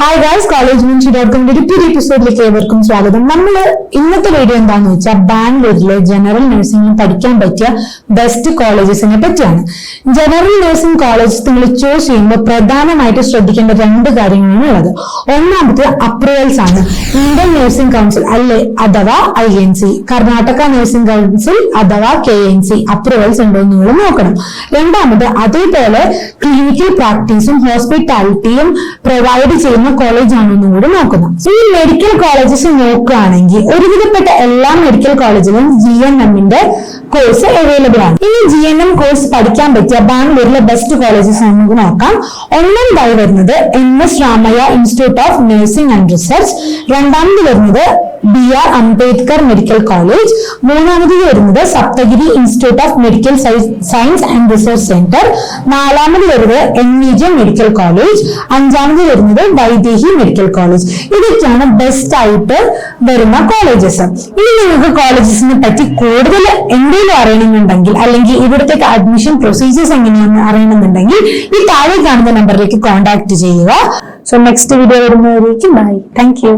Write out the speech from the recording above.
Hi guys, collegemunchi.com ഒരു പുതിയ എപ്പിസോഡിലേക്ക് ഏവർക്കും സ്വാഗതം. നമ്മൾ ഇന്നത്തെ വീഡിയോ എന്താണെന്ന് വെച്ചാൽ ബാംഗ്ലൂരിലെ ജനറൽ നഴ്സിംഗിന് പഠിക്കാൻ പറ്റിയ ബെസ്റ്റ് കോളേജസിനെ പറ്റിയാണ്. ജനറൽ നഴ്സിംഗ് കോളേജ് നിങ്ങൾ ചൂസ് ചെയ്യുമ്പോൾ പ്രധാനമായിട്ട് ശ്രദ്ധിക്കേണ്ട രണ്ട് കാര്യങ്ങളാണ് ഉള്ളത്. ഒന്നാമത്തെ അപ്രൂവൽസ് ആണ്. ഇന്ത്യൻ നഴ്സിംഗ് കൗൺസിൽ അല്ലെ അഥവാ INC, കർണാടക നഴ്സിംഗ് കൗൺസിൽ അഥവാ KNC അപ്രൂവൽസ് ഉണ്ടോ എന്ന് നിങ്ങൾ നോക്കണം. രണ്ടാമത് അതേപോലെ ക്ലിനിക്കൽ പ്രാക്ടീസും ഹോസ്പിറ്റാലിറ്റിയും പ്രൊവൈഡ് ചെയ്യുന്ന കോളേജ് ആണെന്നും കൂടി നോക്കുന്നു. ഈ മെഡിക്കൽ കോളേജസ് നോക്കുകയാണെങ്കിൽ ഒരുവിധപ്പെട്ട എല്ലാ മെഡിക്കൽ കോളേജിലും GNM കോഴ്സ് അവൈലബിൾ ആണ്. ഈ GNM കോഴ്സ് പഠിക്കാൻ പറ്റിയ ബാംഗ്ലൂരിലെ ബെസ്റ്റ് കോളേജസ് നമുക്ക് നോക്കാം. ഒന്നാമതായി വരുന്നത് MS Ramaiah institute of nursing and research, രണ്ടാമത് വരുന്നത് BR അംബേദ്കർ മെഡിക്കൽ കോളേജ്, മൂന്നാമത് വരുന്നത് Saptagiri institute of medical science and research centre, നാലാമത് വരുന്നത് NVJ മെഡിക്കൽ കോളേജ്, അഞ്ചാമത് വരുന്നത് വൈദേഹി മെഡിക്കൽ കോളേജ്. ഇതൊക്കെയാണ് ബെസ്റ്റ് ആയിട്ട് വരുന്ന കോളേജസ്. ഇനി നിങ്ങൾക്ക് കോളേജസിനെ പറ്റി കൂടുതൽ എന്തെങ്കിലും അറിയണമെന്നുണ്ടെങ്കിൽ അല്ലെങ്കിൽ ഇവിടത്തേക്ക് അഡ്മിഷൻ പ്രൊസീജിയേഴ്സ് എങ്ങനെയാണെന്ന് അറിയണമെന്നുണ്ടെങ്കിൽ ഈ താഴെ കാണുന്ന നമ്പറിലേക്ക് കോൺടാക്ട് ചെയ്യുക. സോ നെക്സ്റ്റ് വീഡിയോ വരുന്നവരേക്കും ബൈ. Thank U.